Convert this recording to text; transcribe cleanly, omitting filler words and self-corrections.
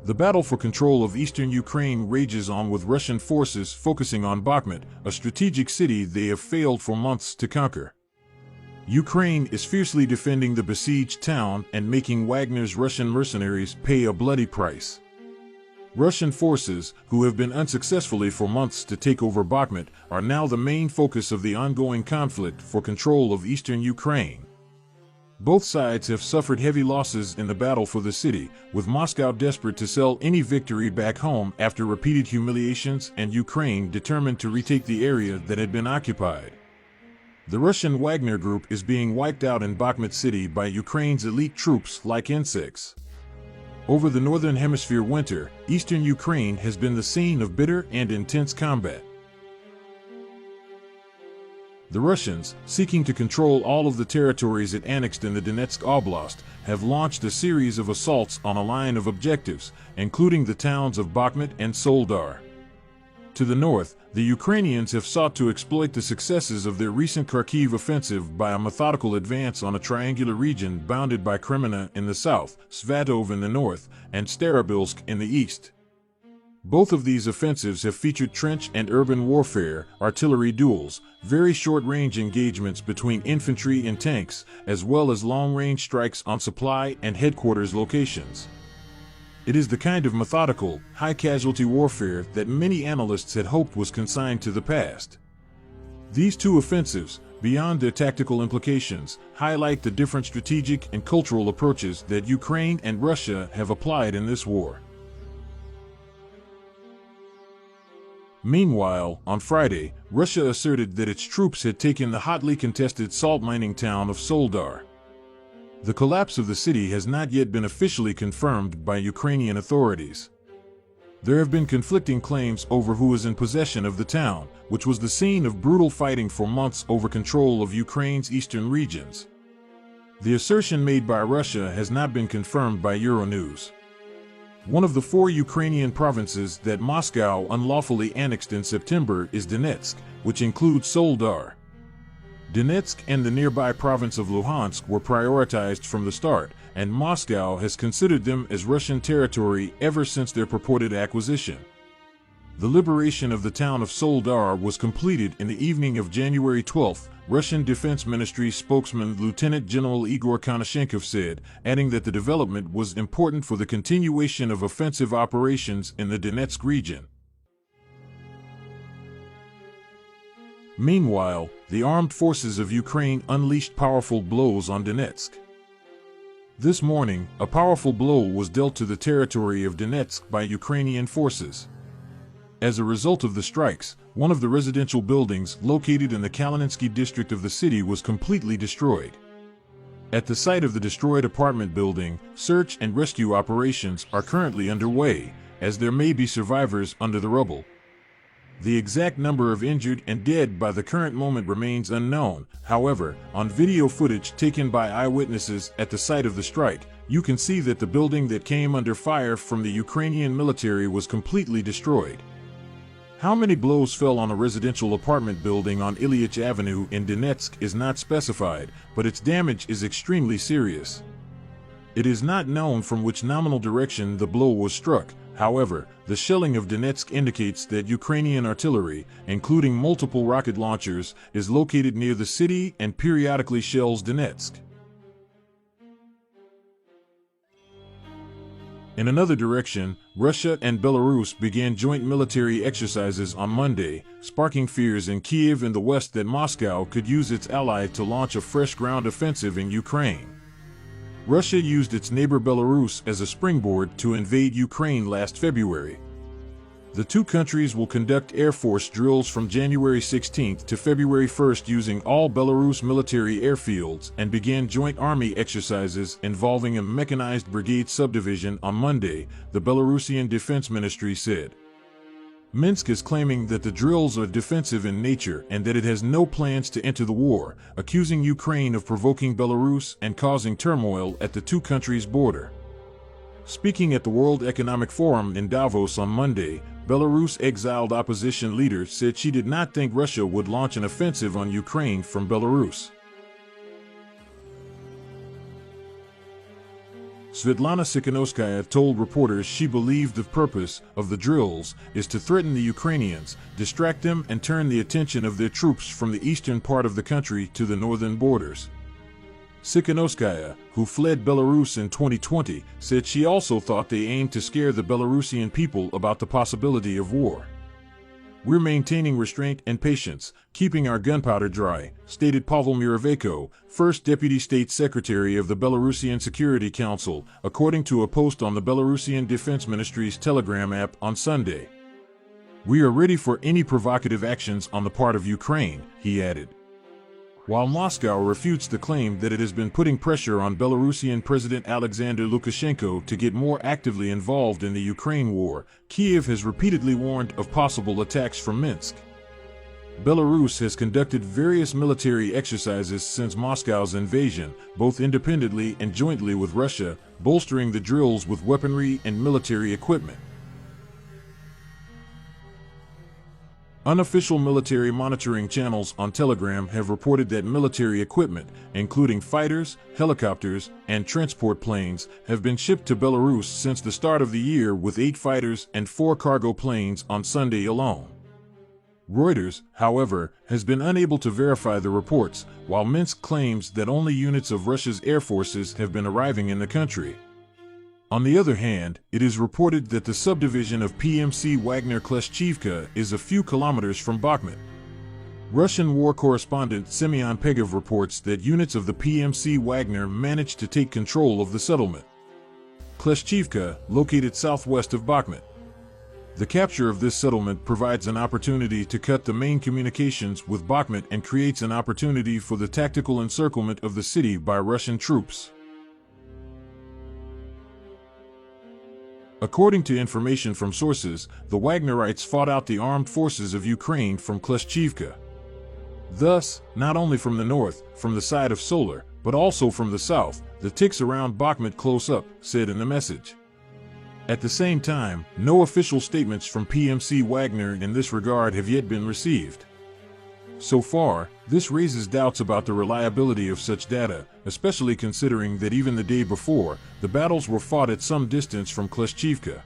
The battle for control of eastern Ukraine rages on, with Russian forces focusing on Bakhmut, a strategic city they have failed for months to conquer. Ukraine is fiercely defending the besieged town and making Wagner's Russian mercenaries pay a bloody price. Russian forces, who have been unsuccessfully for months to take over Bakhmut, are now the main focus of the ongoing conflict for control of eastern Ukraine. Both sides have suffered heavy losses in the battle for the city, with Moscow desperate to sell any victory back home after repeated humiliations, and Ukraine determined to retake the area that had been occupied. The Russian Wagner group is being wiped out in Bakhmut city by Ukraine's elite troops like insects. Over the northern hemisphere winter, eastern Ukraine has been the scene of bitter and intense combat. The Russians, seeking to control all of the territories it annexed in the Donetsk Oblast, have launched a series of assaults on a line of objectives, including the towns of Bakhmut and Soledar. To the north, the Ukrainians have sought to exploit the successes of their recent Kharkiv offensive by a methodical advance on a triangular region bounded by Kreminna in the south, Svatov in the north, and Starobilsk in the east. Both of these offensives have featured trench and urban warfare, artillery duels, very short-range engagements between infantry and tanks, as well as long-range strikes on supply and headquarters locations. It is the kind of methodical, high-casualty warfare that many analysts had hoped was consigned to the past. These two offensives, beyond their tactical implications, highlight the different strategic and cultural approaches that Ukraine and Russia have applied in this war. Meanwhile, on Friday, Russia asserted that its troops had taken the hotly contested salt mining town of Soledar. The collapse of the city has not yet been officially confirmed by Ukrainian authorities. There have been conflicting claims over who is in possession of the town, which was the scene of brutal fighting for months over control of Ukraine's eastern regions. The assertion made by Russia has not been confirmed by Euronews. One of the 4 Ukrainian provinces that Moscow unlawfully annexed in September is Donetsk, which includes Soledar. Donetsk and the nearby province of Luhansk were prioritized from the start, and Moscow has considered them as Russian territory ever since their purported acquisition. The liberation of the town of Soledar was completed in the evening of January 12, Russian Defense Ministry spokesman Lieutenant General Igor Konashenkov said, adding that the development was important for the continuation of offensive operations in the Donetsk region. Meanwhile, the armed forces of Ukraine unleashed powerful blows on Donetsk. This morning, a powerful blow was dealt to the territory of Donetsk by Ukrainian forces. As a result of the strikes, one of the residential buildings located in the Kalininsky district of the city was completely destroyed. At the site of the destroyed apartment building, search and rescue operations are currently underway, as there may be survivors under the rubble. The exact number of injured and dead by the current moment remains unknown. However, on video footage taken by eyewitnesses at the site of the strike, you can see that the building that came under fire from the Ukrainian military was completely destroyed. How many blows fell on a residential apartment building on Ilyich Avenue in Donetsk is not specified, but its damage is extremely serious. It is not known from which nominal direction the blow was struck. However, the shelling of Donetsk indicates that Ukrainian artillery, including multiple rocket launchers, is located near the city and periodically shells Donetsk. In another direction, Russia and Belarus began joint military exercises on Monday, sparking fears in Kiev and the West that Moscow could use its ally to launch a fresh ground offensive in Ukraine. Russia used its neighbor Belarus as a springboard to invade Ukraine last February. The two countries will conduct Air Force drills from January 16 to February 1 using all Belarus military airfields and began joint army exercises involving a mechanized brigade subdivision on Monday, the Belarusian Defense Ministry said. Minsk is claiming that the drills are defensive in nature and that it has no plans to enter the war, accusing Ukraine of provoking Belarus and causing turmoil at the two countries' border. Speaking at the World Economic Forum in Davos on Monday, Belarus exiled opposition leader said she did not think Russia would launch an offensive on Ukraine from Belarus. Svetlana Tsikhanouskaya told reporters she believed the purpose of the drills is to threaten the Ukrainians, distract them, and turn the attention of their troops from the eastern part of the country to the northern borders. Tsikhanouskaya, who fled Belarus in 2020, said she also thought they aimed to scare the Belarusian people about the possibility of war. "We're maintaining restraint and patience, keeping our gunpowder dry," stated Pavel Muravenko, first Deputy State Secretary of the Belarusian Security Council, according to a post on the Belarusian Defense Ministry's Telegram app on Sunday. "We are ready for any provocative actions on the part of Ukraine," he added. While Moscow refutes the claim that it has been putting pressure on Belarusian President Alexander Lukashenko to get more actively involved in the Ukraine war, Kyiv has repeatedly warned of possible attacks from Minsk. Belarus has conducted various military exercises since Moscow's invasion, both independently and jointly with Russia, bolstering the drills with weaponry and military equipment. Unofficial military monitoring channels on Telegram have reported that military equipment, including fighters, helicopters, and transport planes, have been shipped to Belarus since the start of the year, with 8 fighters and 4 cargo planes on Sunday alone. Reuters, however, has been unable to verify the reports, while Minsk claims that only units of Russia's air forces have been arriving in the country. On the other hand, it is reported that the subdivision of PMC Wagner Kleshchivka is a few kilometers from Bakhmut. Russian war correspondent Semyon Pegov reports that units of the PMC Wagner managed to take control of the settlement Kleshchivka, located southwest of Bakhmut. The capture of this settlement provides an opportunity to cut the main communications with Bakhmut and creates an opportunity for the tactical encirclement of the city by Russian troops. According to information from sources, the Wagnerites fought out the armed forces of Ukraine from Kleshchivka. Thus, not only from the north, from the side of Solar, but also from the south, the ticks around Bakhmut close up, said in the message. At the same time, no official statements from PMC Wagner in this regard have yet been received. So far, this raises doubts about the reliability of such data, especially considering that even the day before, the battles were fought at some distance from Kleshchivka.